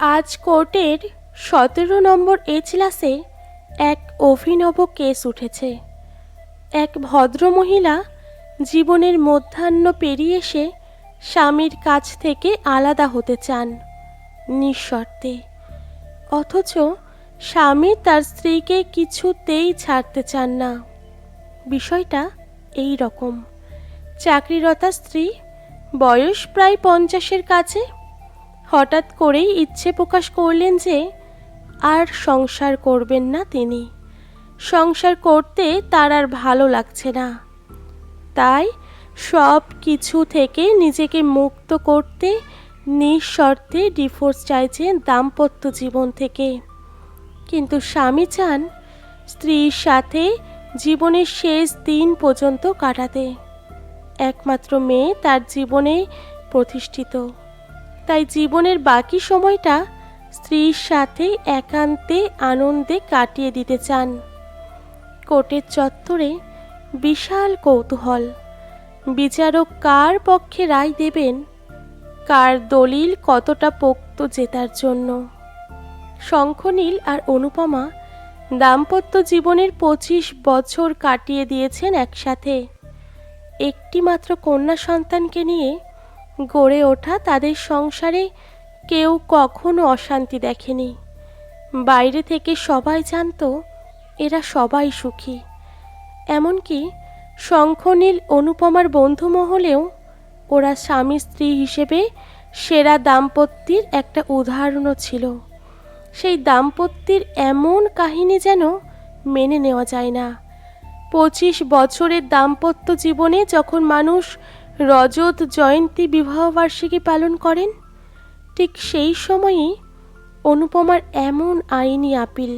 আজ কোর্টের 17 নম্বর এজলাসে এক অভিনব কেস উঠেছে। এক ভদ্রমহিলা জীবনের মধ্যাহ্ন পেরিয়ে এসে স্বামীর কাছ থেকে আলাদা হতে চান নিঃশর্তে, অথচ স্বামী তার স্ত্রীকে কিছুতেই ছাড়তে চান না। বিষয়টা এই রকম। চাকরিরতা স্ত্রী, বয়স প্রায় 50-এর কাছে, হঠাৎ করেই ইচ্ছে প্রকাশ করলেন যে আর সংসার করবেন না তিনি। সংসার করতে তার আর ভালো লাগছে না। তাই সব কিছু থেকে নিজেকে মুক্ত করতে নিঃশর্তে ডিভোর্স চাইছেন দাম্পত্য জীবন থেকে। কিন্তু স্বামী চান স্ত্রীর সাথে জীবনের শেষ দিন পর্যন্ত কাটাতে। একমাত্র মেয়ে তার জীবনে প্রতিষ্ঠিত, তাই জীবনের বাকি সময়টা স্ত্রীর সাথে একান্তে আনন্দে কাটিয়ে দিতে চান। কোর্টের চত্বরে বিশাল কৌতূহল। বিচারক কার পক্ষে রায় দেবেন, কার দলিল কতটা পোক্ত জেতার জন্য। শঙ্খনীল আর অনুপমা দাম্পত্য জীবনের 25 বছর কাটিয়ে দিয়েছেন একসাথে। একটি মাত্র কন্যা সন্তানকে নিয়ে গড়ে ওঠা তাদের সংসারে কেউ কখনো অশান্তি দেখেনি। বাইরে থেকে সবাই জানতো এরা সবাই সুখী। এমনকি শঙ্খনীল অনুপমার বন্ধু মহলেও ওরা স্বামী স্ত্রী হিসেবে সেরা দাম্পত্যের একটা উদাহরণও ছিল। সেই দাম্পত্যের এমন কাহিনী যেন মেনে নেওয়া যায় না। 25 বছরের দাম্পত্য জীবনে যখন মানুষ রজত জয়ন্তী বিবাহবার্ষিকী পালন করেন, ঠিক সেই সময়ই অনুপমার এমন আইনি আপিল।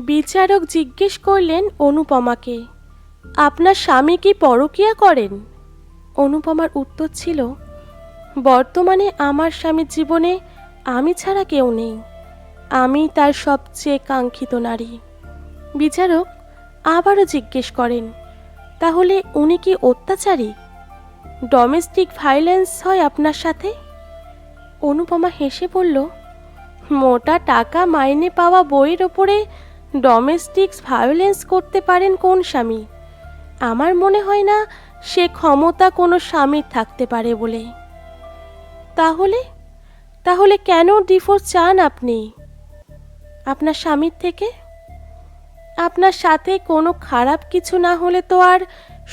বিচারক জিজ্ঞেস করলেন অনুপমাকে, আপনার স্বামী কি পরকীয়া করেন? অনুপমার উত্তর ছিল, বর্তমানে আমার স্বামীর জীবনে আমি ছাড়া কেউ নেই, আমি তার সবচেয়ে কাঙ্ক্ষিত নারী। বিচারক আবারও জিজ্ঞেস করেন, তাহলে উনি কি অত্যাচারী? ডোমেস্টিক ভায়োলেন্স হয় আপনার সাথে? অনুপমা হেসে বলল, মোটা টাকা মাইনে পাওয়া বইয়ের ওপরে ডোমেস্টিক ভায়োলেন্স করতে পারেন কোন স্বামী? আমার মনে হয় না সে ক্ষমতা কোনো স্বামীর থাকতে পারে বলে। তাহলে তাহলে কেন ডিভোর্স চান আপনি আপনার স্বামীর থেকে? আপনার সাথে কোনো খারাপ কিছু না হলে তো আর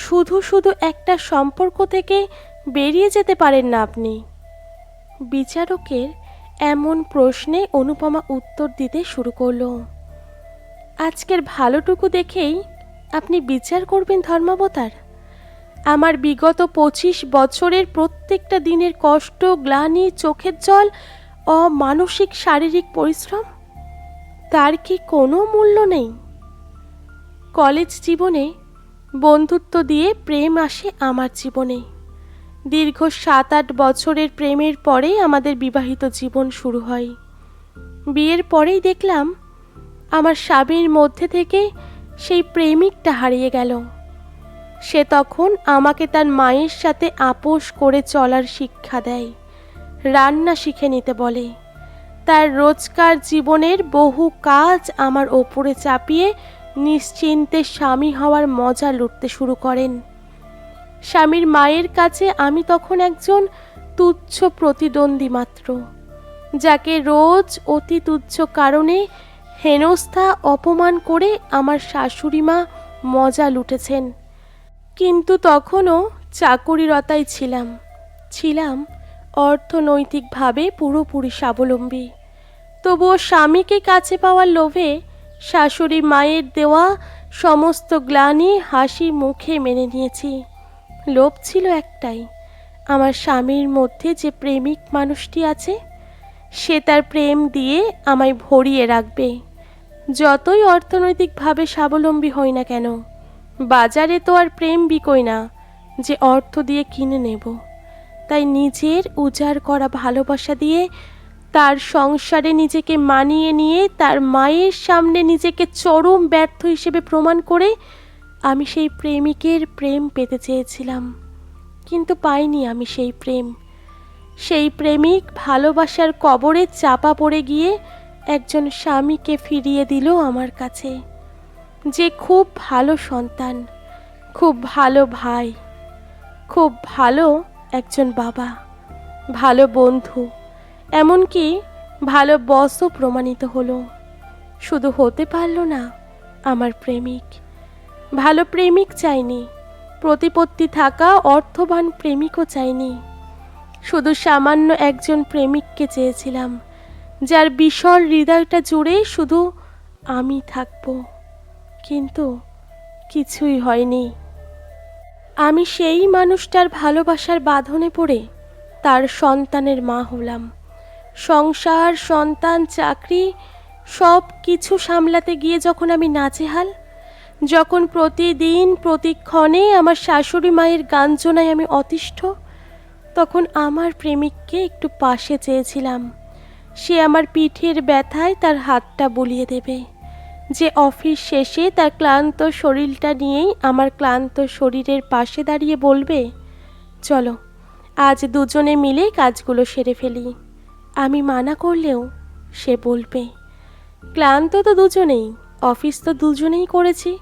শুধু শুধু একটা সম্পর্ক থেকে বেরিয়ে যেতে পারেন না আপনি। বিচারকের এমন প্রশ্নে অনুপমা উত্তর দিতে শুরু করলো, আজকের ভালোটুকু দেখেই আপনি বিচার করবেন ধর্মাবতার? আমার বিগত 25 বছরের প্রত্যেকটা দিনের কষ্ট, গ্লানি, চোখের জল ও মানসিক শারীরিক পরিশ্রম, তার কি কোনো মূল্য নেই? কলেজ জীবনে বন্ধুত্ব দিয়ে প্রেম আসে আমার জীবনে। দীর্ঘ 7-8 বছরের প্রেমের পরে আমাদের বিবাহিত জীবন শুরু হয়। বিয়ের পরেই দেখলাম আমার স্বামীর মধ্যে থেকে সেই প্রেমিকটা হারিয়ে গেল। সে তখন আমাকে তার মায়ের সাথে আপোষ করে চলার শিক্ষা দেয়, রান্না শিখে নিতে বলে। তার রোজকার জীবনের বহু কাজ আমার ওপরে চাপিয়ে নিশ্চিন্তে স্বামী হওয়ার মজা লুটতে শুরু করেন। স্বামীর মায়ের কাছে আমি তখন একজন তুচ্ছ প্রতিদ্বন্দ্বী মাত্র, যাকে রোজ অতি তুচ্ছ কারণে হেনস্থা অপমান করে আমার শাশুড়ি মা মজা লুটেছেন। কিন্তু তখনও চাকুরিরতায় ছিলাম অর্থনৈতিকভাবে পুরোপুরি স্বাবলম্বী। তবুও স্বামীকে কাছে পাওয়ার লোভে শাশুড়ি মায়ের দেওয়া সমস্ত গ্লানি হাসি মুখে মেনে নিয়েছি। লোভ ছিল একটাই, আমার স্বামীর মধ্যে যে প্রেমিক মানুষটি আছে সে তার প্রেম দিয়ে আমায় ভরিয়ে রাখবে। যতই অর্থনৈতিকভাবে স্বাবলম্বী হই না কেন, বাজারে তো আর প্রেম বিকোয় না যে অর্থ দিয়ে কিনে নেব। তাই নিজের উজাড় করা ভালোবাসা দিয়ে তার সংসারে নিজেকে মানিয়ে নিয়ে তার মায়ের সামনে নিজেকে চরম ব্যর্থ হিসেবে প্রমাণ করে আমি সেই প্রেমিকের প্রেম পেতে চেয়েছিলাম, কিন্তু পাইনি আমি সেই প্রেম। সেই প্রেমিক ভালোবাসার কবরে চাপা পড়ে গিয়ে একজন স্বামীকে ফিরিয়ে দিল আমার কাছে, যে খুব ভালো সন্তান, খুব ভালো ভাই, খুব ভালো একজন বাবা, ভালো বন্ধু, এমনকি ভালো বসও প্রমাণিত হলো। শুধু হতে পারল না আমার প্রেমিক। ভালো প্রেমিক চাইনি, প্রতিপত্তি থাকা অর্থবান প্রেমিকও চাইনি। শুধু সামান্য একজন প্রেমিককে চেয়েছিলাম, যার বিশাল হৃদয়টা জুড়ে শুধু আমি থাকব। কিন্তু কিছুই হয়নি। আমি সেই মানুষটার ভালোবাসার বাঁধনে পড়ে তার সন্তানের মা হলাম। সংসার, সন্তান, চাকরি সব কিছু সামলাতে গিয়ে যখন আমি নাজেহাল, যখন প্রতিদিন প্রতিক্ষণে আমার শাশুড়ি মায়ের গাঞ্জনায় আমি অতিষ্ঠ, তখন আমার প্রেমিককে একটু পাশে চেয়েছিলাম। সে আমার পিঠের ব্যথায় তার হাতটা বুলিয়ে দেবে, যে অফিস শেষে তার ক্লান্ত শরীরটা নিয়েই আমার ক্লান্ত শরীরের পাশে দাঁড়িয়ে বলবে, চলো আজ দুজনে মিলে কাজগুলো সেরে ফেলি। আমি মানা করলেও সে বলবে, ক্লান্ত তো দুজনেই, অফিস তো দুজনেই করেছি,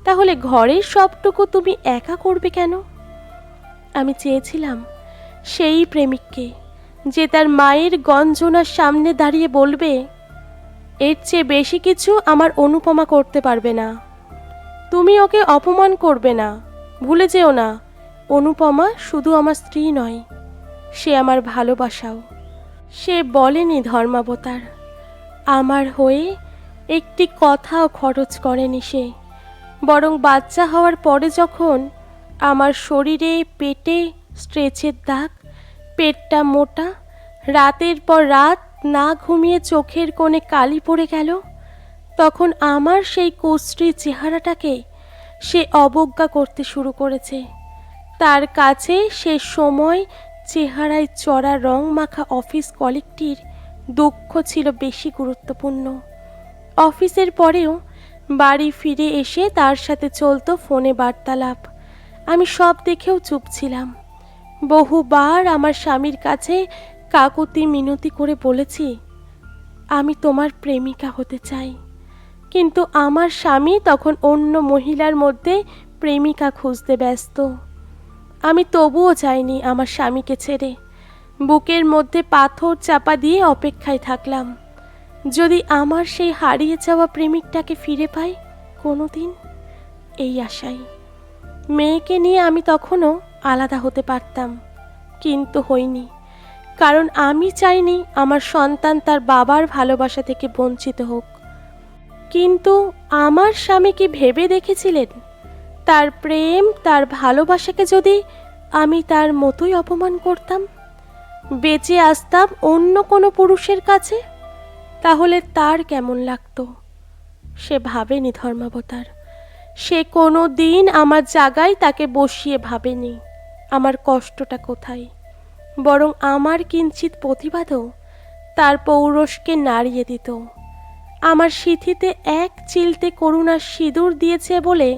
তাহলে ঘরের সবটুকু তুমি একা করবে কেন? আমি চেয়েছিলাম সেই প্রেমিককে, যে তার মায়ের গঞ্জনার সামনে দাঁড়িয়ে বলবে, এর চেয়ে বেশি কিছু আমার অনুপমা করতে পারবে না। তুমি ওকে অপমান করবে না। ভুলে যেও না, অনুপমা শুধু আমার স্ত্রী নয়, সে আমার ভালোবাসাও। সে বলেনি ধর্মাবতার, আমার হয়ে একটি কথাও খরচ করেনি সে। বরং বাচ্চা হওয়ার পরে যখন আমার শরীরে পেটে স্ট্রেচের দাগ, পেটটা মোটা, রাতের পর রাত না ঘুমিয়ে চোখের কোণে কালি পড়ে গেল, তখন আমার সেই কুশ্রী চেহারাটাকে সে অবজ্ঞা করতে শুরু করেছে। তার কাছে সে সময় চেহারায় চড়া রং মাখা অফিস কলিগটির দুঃখ ছিল বেশি গুরুত্বপূর্ণ। অফিসের পরেও বাড়ি ফিরে এসে তার সাথে চলতো ফোনে বার্তালাপ। আমি সব দেখেও চুপ ছিলাম। বহুবার আমার স্বামীর কাছে কাকুতি মিনতি করে বলেছি, আমি তোমার প্রেমিকা হতে চাই। কিন্তু আমার স্বামী তখন অন্য মহিলার মধ্যে প্রেমিকা খুঁজতে ব্যস্ত। আমি তবুও চাইনি আমার স্বামীকে ছেড়ে। বুকের মধ্যে পাথর চাপা দিয়ে অপেক্ষায় থাকলাম, যদি আমার সেই হারিয়ে যাওয়া প্রেমিকটাকে ফিরে পাই কোনোদিন, এই আশায়। মেয়েকে নিয়ে আমি তখনও আলাদা হতে পারতাম, কিন্তু হইনি, কারণ আমি চাইনি আমার সন্তান তার বাবার ভালোবাসা থেকে বঞ্চিত হোক। কিন্তু আমার স্বামী কি ভেবে দেখেছিলেন, তার প্রেম, তার ভালোবাসাকে যদি আমি তার মতোই অপমান করতাম, বেঁচে আসতাম অন্য কোনো পুরুষের কাছে, তাহলে তার কেমন লাগতো? সে ভাবেনি ধর্মাবতার। সে কোনো দিন আমার জায়গায় তাকে বসিয়ে ভাবেনি আমার কষ্টটা কোথায়। বরং আমার কিঞ্চিত প্রতিবাদও তার পৌরষকে নাড়িয়ে দিত। আমার সিঁথিতে এক চিলতে করুণার সিঁদুর দিয়েছে বলে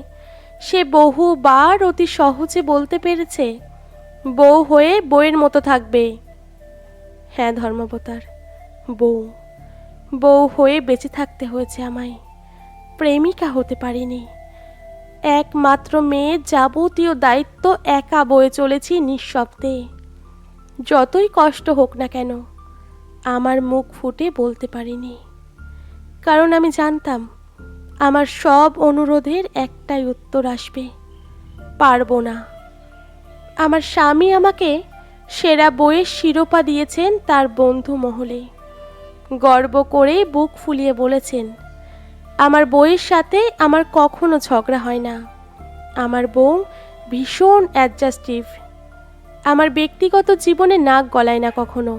সে বহুবার অতি সহজে বলতে পেরেছে, বউ হয়ে বউয়ের মতো থাকবে। হ্যাঁ ধর্মাবতার, বউ হয়ে বেঁচে থাকতে হয়েছে আমায়, প্রেমিকা হতে পারিনি। একমাত্র মেয়ের যাবতীয় দায়িত্ব একা বয়ে চলেছি নিঃশব্দে। যতই কষ্ট হোক না কেন, আমার মুখ ফুটে বলতে পারিনি, কারণ আমি জানতাম আমার সব অনুরোধের একটাই উত্তর আসবে, পারবো না। আমার স্বামী আমাকে সেরা বইয়ের শিরোপা দিয়েছেন তার বন্ধু মহলে। গর্ব করে বুক ফুলিয়ে বলেছেন, আমার বউয়ের সাথে আমার কখনো ঝগড়া হয় না। আমার বউ ভীষণ অ্যাডজাস্টিভ, আমার ব্যক্তিগত জীবনে নাক গলায় না কখনো।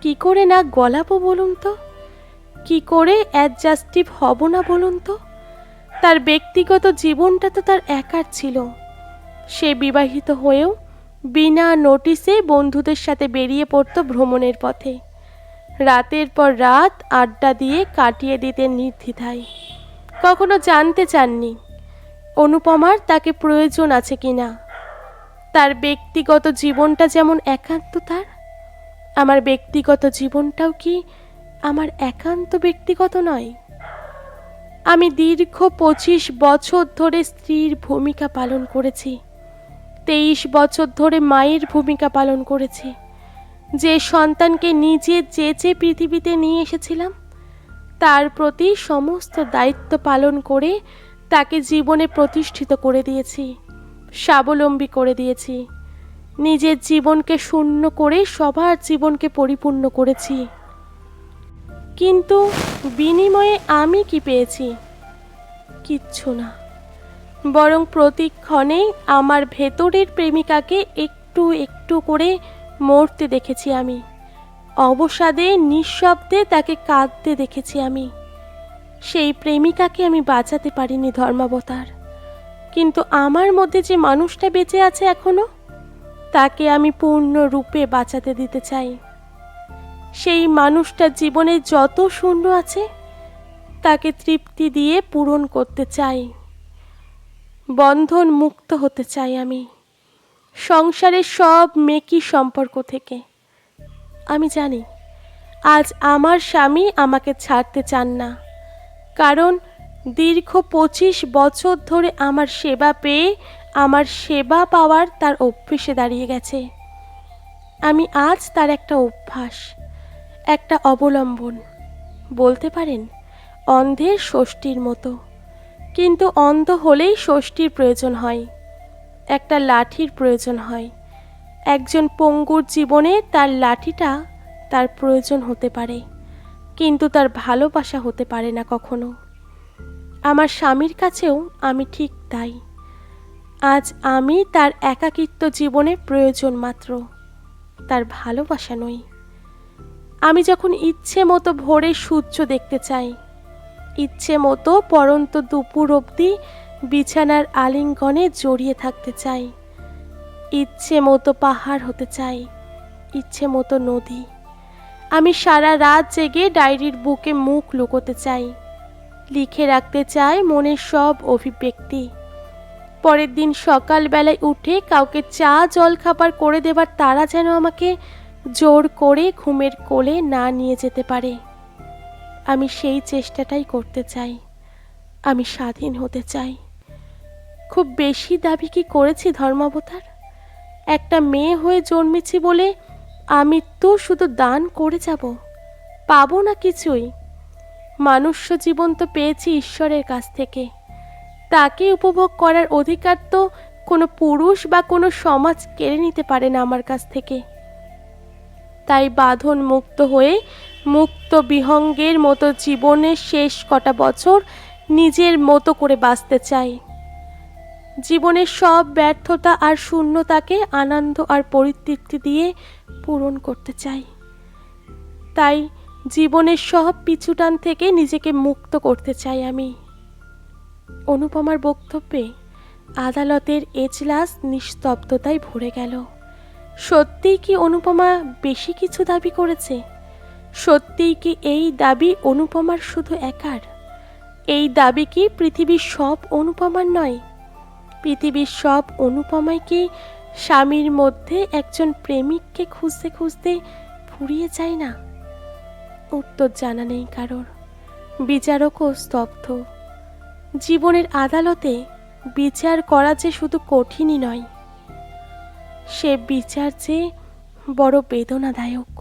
কি করে নাক গলাবো বলুন তো? কি করে অ্যাডজাস্টিভ হব না বলুন তো? তার ব্যক্তিগত জীবনটা তো তার একার ছিল। সে বিবাহিত হয়েও বিনা নোটিসে বন্ধুদের সাথে বেরিয়ে পড়তো ভ্রমণের পথে। রাতের পর রাত আড্ডা দিয়ে কাটিয়ে দিতে নির্দ্বিধায়। কখনো জানতে চাননি অনুপমার তাকে প্রয়োজন আছে কিনা। তার ব্যক্তিগত জীবনটা যেমন একান্ত তার, আমার ব্যক্তিগত জীবনটাও কি আমার একান্ত ব্যক্তিগত নয়? আমি দীর্ঘ 25 বছর ধরে স্ত্রীর ভূমিকা পালন করেছি, 23 বছর ধরে মায়ের ভূমিকা পালন করেছি। যে সন্তানকে নিজে চেঁচে পৃথিবীতে নিয়ে এসেছিলাম, তার প্রতি সমস্ত দায়িত্ব পালন করে তাকে জীবনে প্রতিষ্ঠিত করে দিয়েছি, স্বাবলম্বী করে দিয়েছি। নিজের জীবনকে শূন্য করে সবার জীবনকে পরিপূর্ণ করেছি। কিন্তু বিনিময়ে আমি কি পেয়েছি? কিচ্ছু না। বরং প্রতিক্ষণেই আমার ভেতরের প্রেমিকাকে একটু একটু করে মরতে দেখেছি আমি। অবসাদে নিঃশব্দে তাকে কাঁদতে দেখেছি আমি। সেই প্রেমিকাকে আমি বাঁচাতে পারিনি ধর্মাবতার। কিন্তু আমার মধ্যে যে মানুষটা বেঁচে আছে এখনো, তাকে আমি পূর্ণরূপে বাঁচাতে দিতে চাই। সেই মানুষটার জীবনে যত শূন্য আছে, তাকে তৃপ্তি দিয়ে পূরণ করতে চাই। বন্ধন মুক্ত হতে চাই আমি সংসারের সব মেকি সম্পর্ক থেকে। আমি জানি আজ আমার স্বামী আমাকে ছাড়তে চান না, কারণ দীর্ঘ 25 বছর ধরে আমার সেবা পেয়ে আমার সেবা পাওয়ার তার অভ্যেসে দাঁড়িয়ে গেছে। আমি আজ তার একটা অভ্যাস, একটা অবলম্বন, বলতে পারেন অন্ধের ষষ্ঠীর মতো। কিন্তু অন্ধ হলেই ষষ্ঠীর প্রয়োজন হয়, একটা লাঠির প্রয়োজন হয়। একজন পঙ্গুর জীবনে তার লাঠিটা তার প্রয়োজন হতে পারে, কিন্তু তার ভালোবাসা হতে পারে না কখনো। আমার স্বামীর কাছেও আমি ঠিক তাই। আজ আমি তার একাকিত্ব জীবনে প্রয়োজন মাত্র, তার ভালোবাসা নই। আমি যখন ইচ্ছে মতো ভোরে সূর্য দেখতে চাই, ইচ্ছে মতো পরন্ত দুপুর অবধি বিছানার আলিঙ্গনে জড়িয়ে থাকতে চাই, ইচ্ছে মতো পাহাড় হতে চাই, ইচ্ছে মতো নদী। আমি সারা রাত জেগে ডায়েরির বুকে মুখ লুকোতে চাই, লিখে রাখতে চাই মনের সব অভিব্যক্তি। পরের দিন সকালবেলায় উঠে কাউকে চা জল খাবার করে দেবার তারা যেন আমাকে জোর করে ঘুমের কোলে না নিয়ে যেতে পারে। আমি সেই চেষ্টাটাই করতে চাই। আমি স্বাধীন হতে চাই। খুব বেশি দাবি কি করেছি ধর্মাবতার? একটা মেয়ে হয়ে জন্মেছি বলে আমি তো শুধু দান করে যাব, পাবো না কিছুই। মানুষ্য জীবন তো পেয়েছি ঈশ্বরের কাছ থেকে, তাকে উপভোগ করার অধিকার তো কোনো পুরুষ বা কোনো সমাজ কেড়ে নিতে পারে না আমার কাছ থেকে। তাই বাঁধন মুক্ত হয়ে মুক্ত বিহঙ্গের মতো জীবনের শেষ কটা বছর নিজের মতো করে বাঁচতে চাই। জীবনের সব ব্যর্থতা আর শূন্যতাকে আনন্দ আর পরিতৃপ্তি দিয়ে পূরণ করতে চাই। তাই জীবনের সব পিছুটান থেকে নিজেকে মুক্ত করতে চাই আমি। অনুপমার বক্তব্যে আদালতের এজলাস নিস্তব্ধতায় ভরে গেল। সত্যিই কি অনুপমা বেশি কিছু দাবি করেছে? সত্যিই কি এই দাবি অনুপমার শুধু একার? এই দাবি কি পৃথিবীর সব অনুপমার নয়? পৃথিবীর সব অনুপমাই কি স্বামীর মধ্যে একজন প্রেমিককে খুঁজতে খুঁজতে ফুরিয়ে যায় না? উত্তর জানা নেই কারোর। বিচারকও স্তব্ধ। জীবনের আদালতে বিচার করা যে শুধু কঠিনই নয়, সে বিচার যে বড় বেদনাদায়ক।